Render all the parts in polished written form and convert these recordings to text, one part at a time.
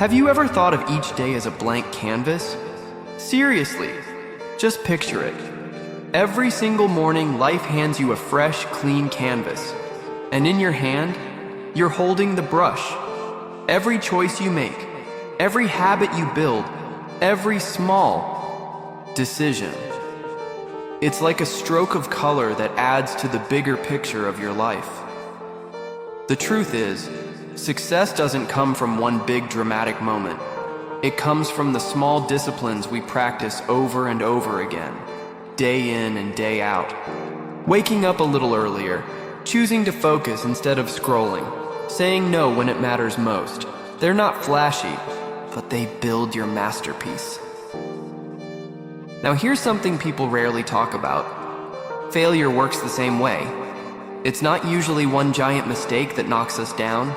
Have you ever thought of each day as a blank canvas? Seriously, just picture it. Every single morning, life hands you a fresh, clean canvas. And in your hand, you're holding the brush. Every choice you make, every habit you build, every small decision. It's like a stroke of color that adds to the bigger picture of your life. The truth is, success doesn't come from one big dramatic moment. It comes from the small disciplines we practice over and over again, day in and day out. Waking up a little earlier, choosing to focus instead of scrolling, saying no when it matters most. They're not flashy, but they build your masterpiece. Now here's something people rarely talk about. Failure works the same way. It's not usually one giant mistake that knocks us down.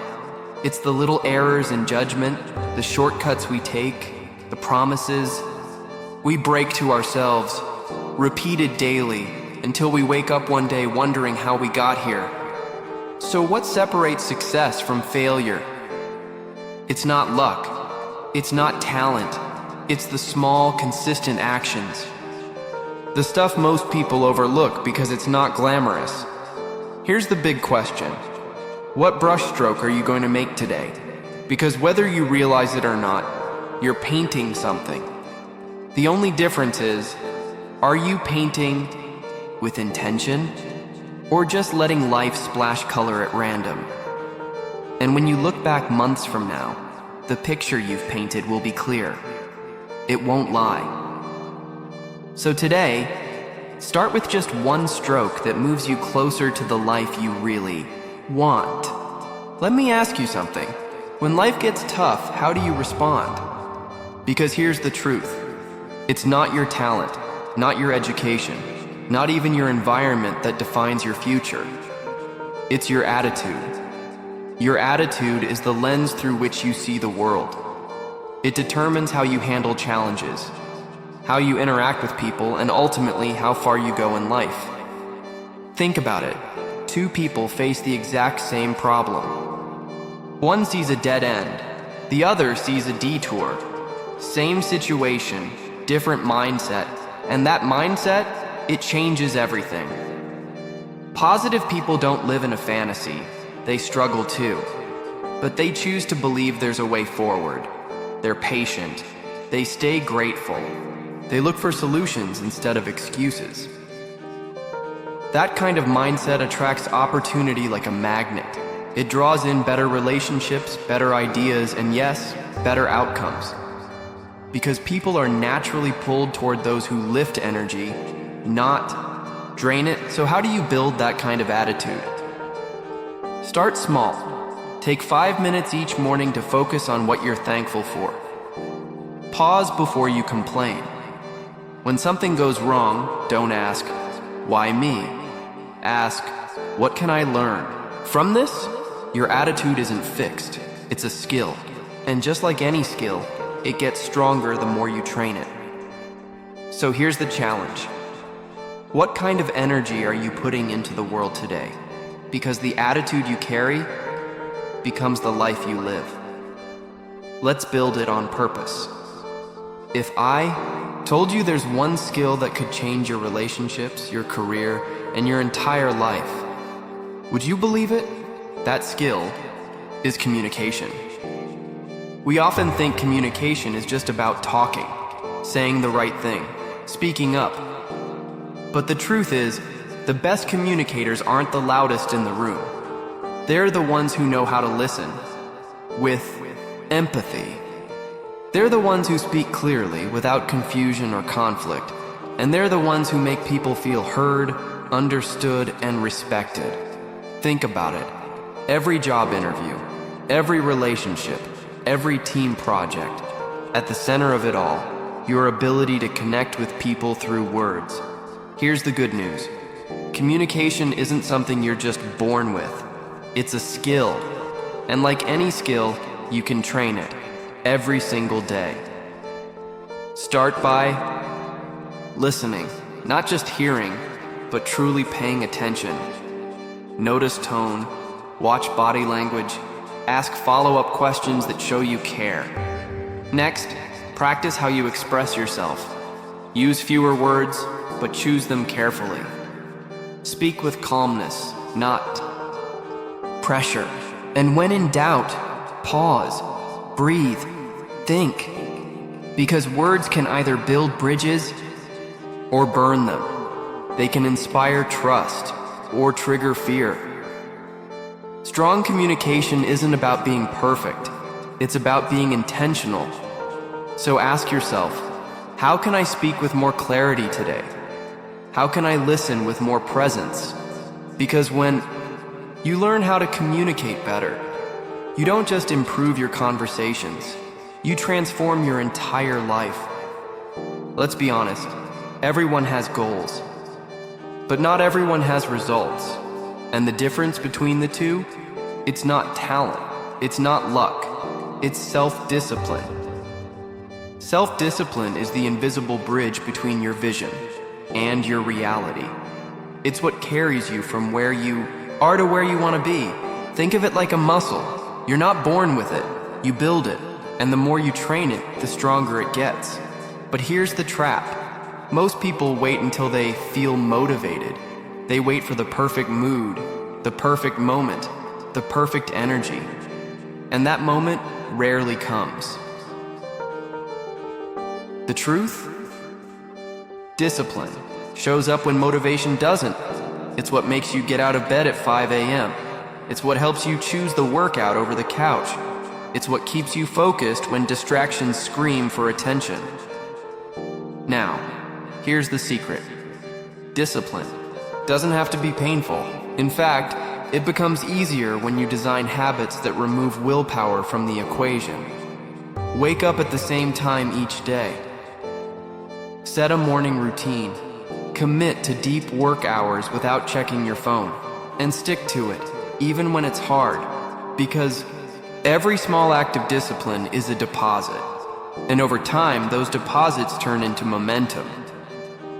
It's the little errors in judgment, the shortcuts we take, the promises we break to ourselves, repeated daily, until we wake up one day wondering how we got here. So what separates success from failure? It's not luck. It's not talent. It's the small, consistent actions. The stuff most people overlook because it's not glamorous. Here's the big question. What brushstroke are you going to make today? Because whether you realize it or not, you're painting something. The only difference is, are you painting with intention or just letting life splash color at random? And when you look back months from now, the picture you've painted will be clear. It won't lie. So today, start with just one stroke that moves you closer to the life you really want. Let me ask you something. When life gets tough, how do you respond? Because here's the truth. It's not your talent, not your education, not even your environment that defines your future. It's your attitude. Your attitude is the lens through which you see the world. It determines how you handle challenges, how you interact with people, and ultimately how far you go in life. Think about it. Two people face the exact same problem. One sees a dead end, the other sees a detour. Same situation, different mindset, and that mindset, it changes everything. Positive people don't live in a fantasy, they struggle too. But they choose to believe there's a way forward. They're patient. They stay grateful. They look for solutions instead of excuses. That kind of mindset attracts opportunity like a magnet. It draws in better relationships, better ideas, and yes, better outcomes. Because people are naturally pulled toward those who lift energy, not drain it. So how do you build that kind of attitude? Start small. Take 5 minutes each morning to focus on what you're thankful for. Pause before you complain. When something goes wrong, don't ask, why me? Ask, what can I learn? From this, your attitude isn't fixed, it's a skill. And just like any skill, it gets stronger the more you train it. So here's the challenge. What kind of energy are you putting into the world today? Because the attitude you carry becomes the life you live. Let's build it on purpose. If I told you there's one skill that could change your relationships, your career, and your entire life, would you believe it? That skill is communication. We often think communication is just about talking, saying the right thing, speaking up. But the truth is, the best communicators aren't the loudest in the room. They're the ones who know how to listen, with empathy. They're the ones who speak clearly, without confusion or conflict. And they're the ones who make people feel heard, understood, and respected. Think about it. Every job interview, every relationship, every team project. At the center of it all, your ability to connect with people through words. Here's the good news. Communication isn't something you're just born with. It's a skill. And like any skill, you can train it every single day. Start by listening, not just hearing, but truly paying attention. Notice tone, watch body language, Ask follow-up questions that show you care. Next, practice how you express yourself. Use fewer words, but choose them carefully. Speak with calmness, not pressure. And when in doubt, pause, breathe, think. Because words can either build bridges or burn them. They can inspire trust or trigger fear. Strong communication isn't about being perfect. It's about being intentional. So ask yourself, how can I speak with more clarity today? How can I listen with more presence? Because when you learn how to communicate better, you don't just improve your conversations, you transform your entire life. Let's be honest, everyone has goals, but not everyone has results. And the difference between the two, it's not talent, it's not luck, it's self-discipline. Self-discipline is the invisible bridge between your vision and your reality. It's what carries you from where you are to where you want to be. Think of it like a muscle. You're not born with it, you build it. And the more you train it, the stronger it gets. But here's the trap. Most people wait until they feel motivated. They wait for the perfect mood, the perfect moment, the perfect energy. And that moment rarely comes. The truth? Discipline shows up when motivation doesn't. It's what makes you get out of bed at 5 a.m. It's what helps you choose the workout over the couch. It's what keeps you focused when distractions scream for attention. Now, here's the secret. Discipline doesn't have to be painful. In fact, it becomes easier when you design habits that remove willpower from the equation. Wake up at the same time each day. Set a morning routine. Commit to deep work hours without checking your phone. And stick to it, even when it's hard. Because every small act of discipline is a deposit. And over time, those deposits turn into momentum.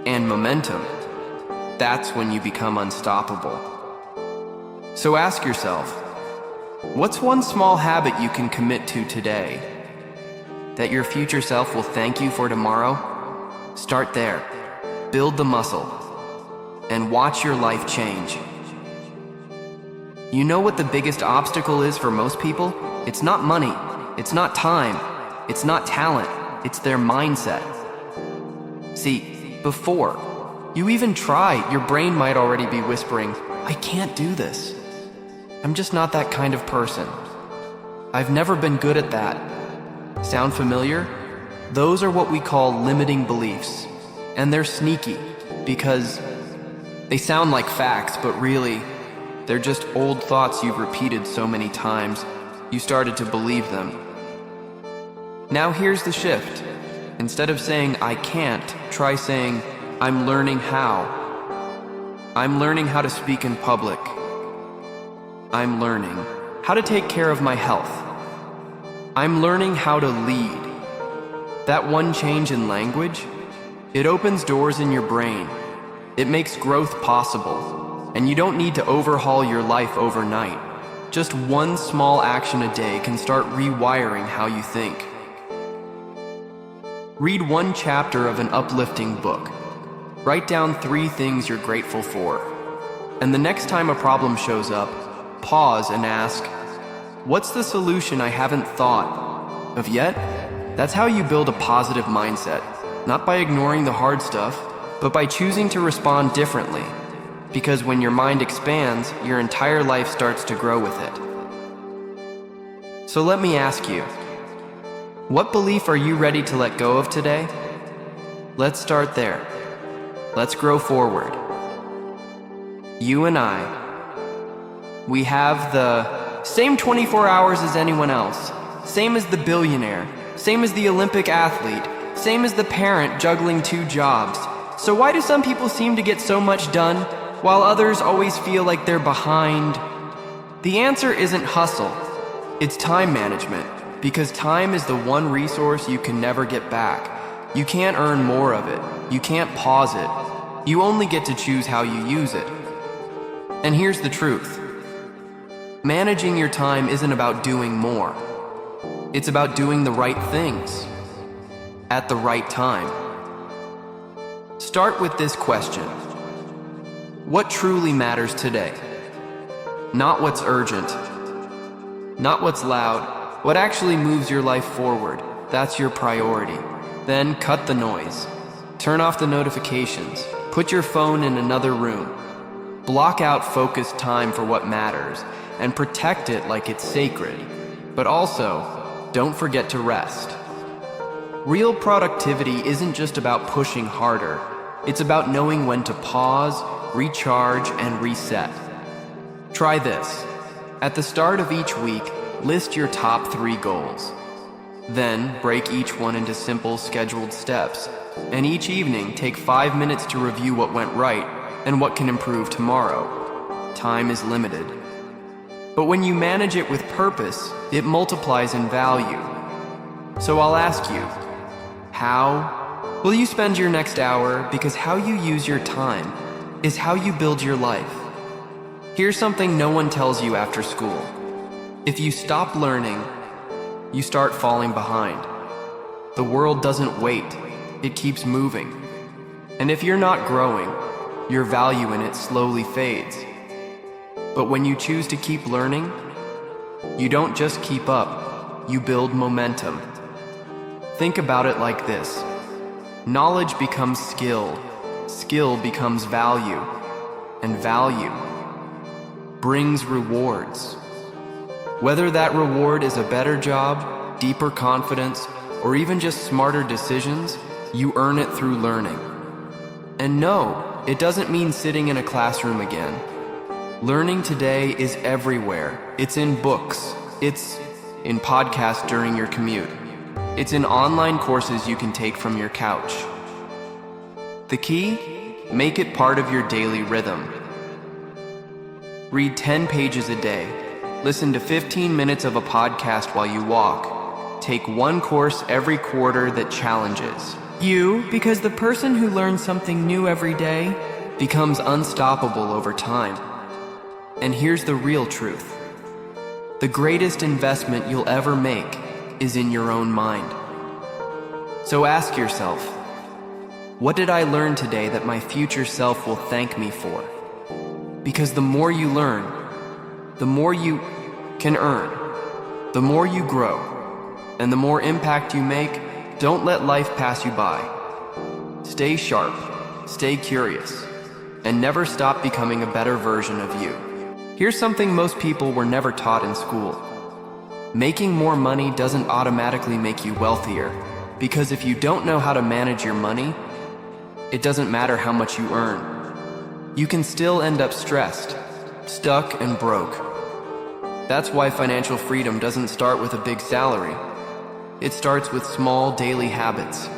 And momentum, that's when you become unstoppable. So ask yourself, what's one small habit you can commit to today that your future self will thank you for tomorrow? Start there. Build the muscle. And watch your life change. You know what the biggest obstacle is for most people? It's not money, it's not time, it's not talent, it's their mindset. See, before you even try, your brain might already be whispering, I can't do this. I'm just not that kind of person. I've never been good at that. Sound familiar? Those are what we call limiting beliefs. And they're sneaky because they sound like facts, but really, they're just old thoughts you've repeated so many times, you started to believe them. Now here's the shift. Instead of saying, I can't, try saying, I'm learning how. I'm learning how to speak in public. I'm learning how to take care of my health. I'm learning how to lead. That one change in language, it opens doors in your brain. It makes growth possible. And you don't need to overhaul your life overnight. Just one small action a day can start rewiring how you think. Read one chapter of an uplifting book. Write down 3 things you're grateful for. And the next time a problem shows up, pause and ask, what's the solution I haven't thought of yet? That's how you build a positive mindset. Not by ignoring the hard stuff, but by choosing to respond differently. Because when your mind expands, your entire life starts to grow with it. So let me ask you, what belief are you ready to let go of today? Let's start there. Let's grow forward. You and I, we have the same 24 hours as anyone else, same as the billionaire, same as the Olympic athlete, same as the parent juggling 2 jobs. So why do some people seem to get so much done, while others always feel like they're behind? The answer isn't hustle, it's time management, because time is the one resource you can never get back. You can't earn more of it, you can't pause it, you only get to choose how you use it. And here's the truth. Managing your time isn't about doing more. It's about doing the right things at the right time. Start with this question. What truly matters today? Not what's urgent, not what's loud. What actually moves your life forward, that's your priority. Then cut the noise. Turn off the notifications. Put your phone in another room. Block out focused time for what matters and protect it like it's sacred. But also, don't forget to rest. Real productivity isn't just about pushing harder. It's about knowing when to pause, recharge, and reset. Try this. At the start of each week, list your top 3 goals. Then, break each one into simple, scheduled steps. And each evening, take 5 minutes to review what went right and what can improve tomorrow. Time is limited. But when you manage it with purpose, it multiplies in value. So I'll ask you, how will you spend your next hour? Because how you use your time is how you build your life. Here's something no one tells you after school. If you stop learning, you start falling behind. The world doesn't wait, it keeps moving. And if you're not growing, your value in it slowly fades. But when you choose to keep learning, you don't just keep up, you build momentum. Think about it like this. Knowledge becomes skill, skill becomes value, and value brings rewards. Whether that reward is a better job, deeper confidence, or even just smarter decisions, you earn it through learning. And no, it doesn't mean sitting in a classroom again. Learning today is everywhere. It's in books. It's in podcasts during your commute. It's in online courses you can take from your couch. The key? Make it part of your daily rhythm. Read 10 pages a day. Listen to 15 minutes of a podcast while you walk. Take 1 course every quarter that challenges you, because the person who learns something new every day becomes unstoppable over time. And here's the real truth. The greatest investment you'll ever make is in your own mind. So ask yourself, what did I learn today that my future self will thank me for? Because the more you learn, the more you can earn, the more you grow, and the more impact you make. Don't let life pass you by. Stay sharp, stay curious, and never stop becoming a better version of you. Here's something most people were never taught in school. Making more money doesn't automatically make you wealthier, because if you don't know how to manage your money, it doesn't matter how much you earn. You can still end up stressed, stuck, and broke. That's why financial freedom doesn't start with a big salary. It starts with small daily habits.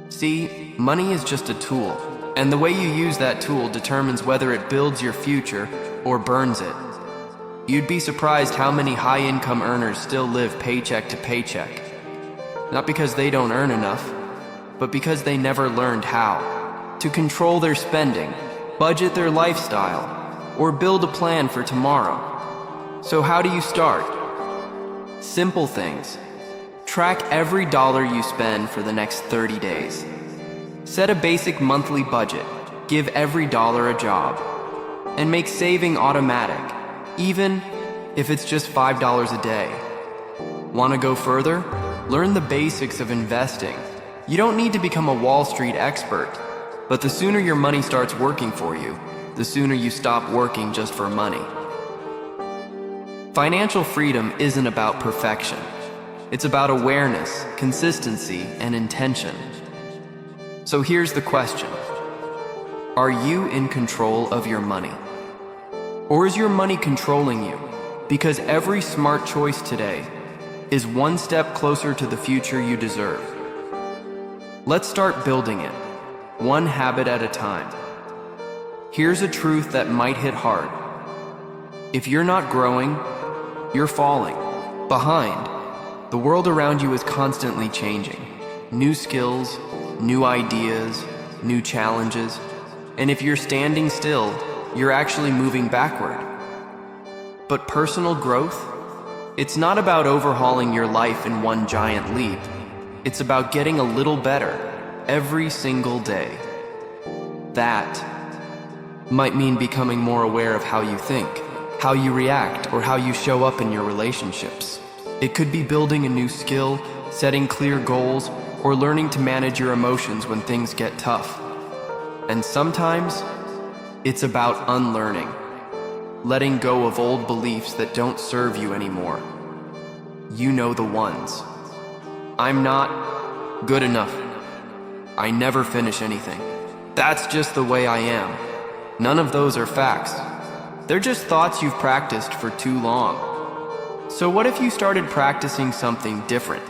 See, money is just a tool, and the way you use that tool determines whether it builds your future or burns it. You'd be surprised how many high-income earners still live paycheck to paycheck. Not because they don't earn enough, but because they never learned how to control their spending, budget their lifestyle, or build a plan for tomorrow. So how do you start? Simple things. Track every dollar you spend for the next 30 days. Set a basic monthly budget. Give every dollar a job. And make saving automatic, even if it's just $5 a day. Want to go further? Learn the basics of investing. You don't need to become a Wall Street expert, but the sooner your money starts working for you, the sooner you stop working just for money. Financial freedom isn't about perfection. It's about awareness, consistency, and intention. So here's the question. Are you in control of your money? Or is your money controlling you? Because every smart choice today is one step closer to the future you deserve. Let's start building it, one habit at a time. Here's a truth that might hit hard. If you're not growing, you're falling behind. The world around you is constantly changing. New skills, new ideas, new challenges. And if you're standing still, you're actually moving backward. But personal growth? It's not about overhauling your life in one giant leap. It's about getting a little better every single day. That might mean becoming more aware of how you think, how you react, or how you show up in your relationships. It could be building a new skill, setting clear goals, or learning to manage your emotions when things get tough. And sometimes, it's about unlearning, letting go of old beliefs that don't serve you anymore. You know the ones. I'm not good enough. I never finish anything. That's just the way I am. None of those are facts. They're just thoughts you've practiced for too long. So what if you started practicing something different?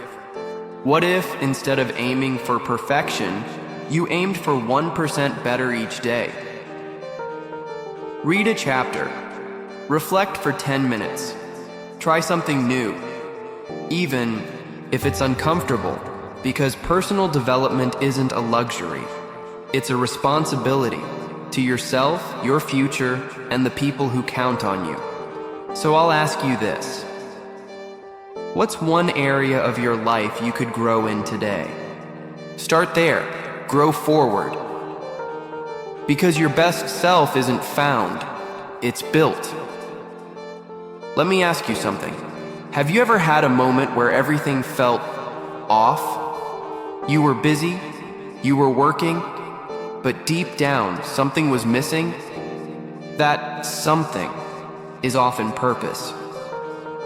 What if, instead of aiming for perfection, you aimed for 1% better each day? Read a chapter. Reflect for 10 minutes. Try something new, even if it's uncomfortable, because personal development isn't a luxury. It's a responsibility to yourself, your future, and the people who count on you. So I'll ask you this. What's one area of your life you could grow in today? Start there. Grow forward. Because your best self isn't found, it's built. Let me ask you something. Have you ever had a moment where everything felt off? You were busy, you were working, but deep down something was missing? That something is often purpose.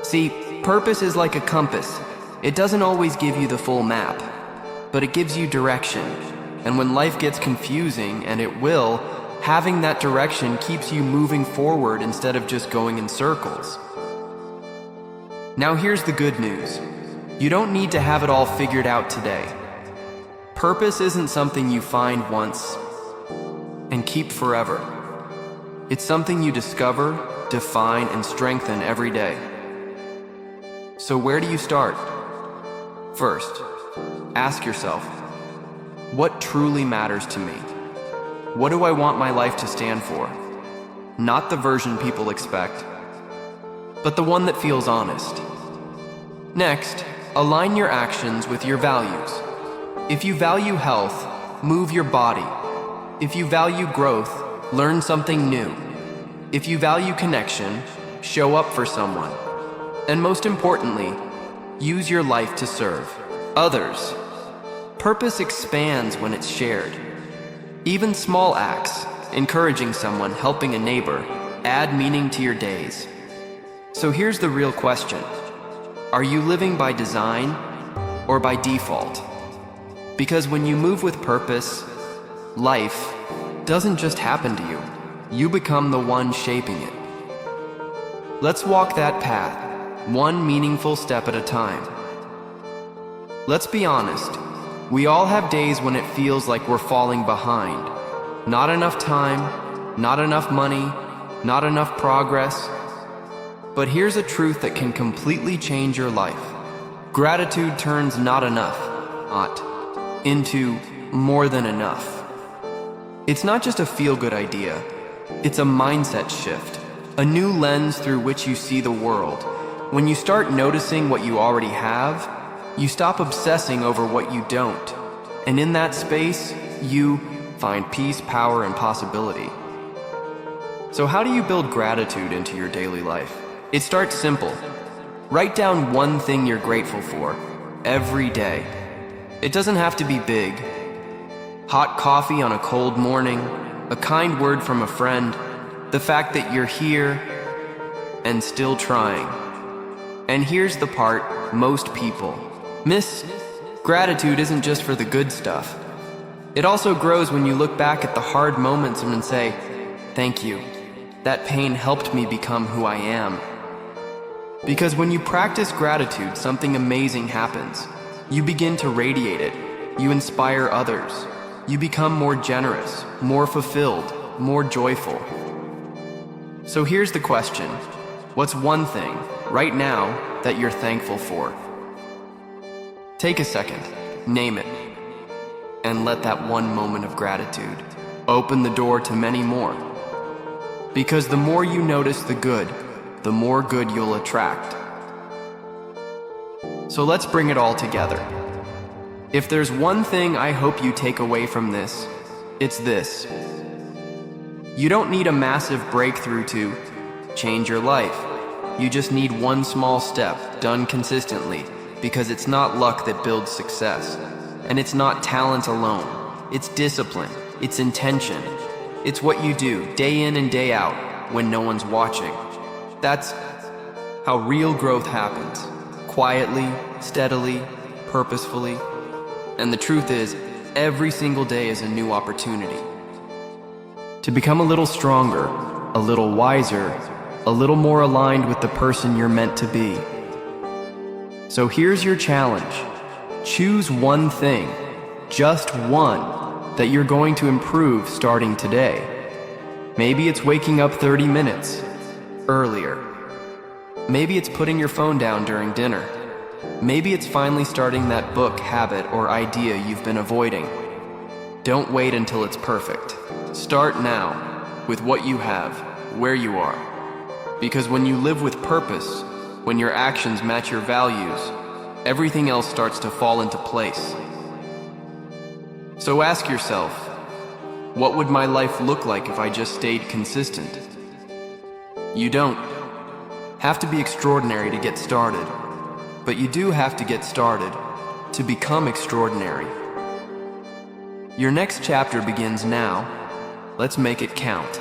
See, purpose is like a compass. It doesn't always give you the full map, but it gives you direction. And when life gets confusing, and it will, having that direction keeps you moving forward instead of just going in circles. Now here's the good news. You don't need to have it all figured out today. Purpose isn't something you find once and keep forever. It's something you discover, define, and strengthen every day. So where do you start? First, ask yourself, what truly matters to me? What do I want my life to stand for? Not the version people expect, but the one that feels honest. Next, align your actions with your values. If you value health, move your body. If you value growth, learn something new. If you value connection, show up for someone. And most importantly, use your life to serve others. Purpose expands when it's shared. Even small acts, encouraging someone, helping a neighbor, add meaning to your days. So here's the real question. Are you living by design or by default? Because when you move with purpose, life doesn't just happen to you. You become the one shaping it. Let's walk that path, one meaningful step at a time. Let's be honest. We all have days when it feels like we're falling behind. Not enough time, not enough money, not enough progress. But here's a truth that can completely change your life. Gratitude turns not enough, into more than enough. It's not just a feel-good idea. It's a mindset shift, a new lens through which you see the world. When you start noticing what you already have, you stop obsessing over what you don't. And in that space, you find peace, power, and possibility. So how do you build gratitude into your daily life? It starts simple. Write down one thing you're grateful for every day. It doesn't have to be big. Hot coffee on a cold morning, a kind word from a friend, the fact that you're here and still trying. And here's the part most people miss. Gratitude isn't just for the good stuff. It also grows when you look back at the hard moments and say, thank you. That pain helped me become who I am. Because when you practice gratitude, something amazing happens. You begin to radiate it. You inspire others. You become more generous, more fulfilled, more joyful. So here's the question. What's one thing, right now, that you're thankful for? Take a second, name it, and let that one moment of gratitude open the door to many more. Because the more you notice the good, the more good you'll attract. So let's bring it all together. If there's one thing I hope you take away from this, it's this. You don't need a massive breakthrough to change your life. You just need one small step done consistently, because it's not luck that builds success. And it's not talent alone. It's discipline. It's intention. It's what you do day in and day out when no one's watching. That's how real growth happens. Quietly, steadily, purposefully. And the truth is, every single day is a new opportunity to become a little stronger, a little wiser, a little more aligned with the person you're meant to be. So here's your challenge. Choose one thing, just one, that you're going to improve starting today. Maybe it's waking up 30 minutes earlier. Maybe it's putting your phone down during dinner. Maybe it's finally starting that book, habit, or idea you've been avoiding. Don't wait until it's perfect. Start now, with what you have, where you are. Because when you live with purpose, when your actions match your values, everything else starts to fall into place. So ask yourself, what would my life look like if I just stayed consistent? You don't have to be extraordinary to get started, but you do have to get started to become extraordinary. Your next chapter begins now. Let's make it count.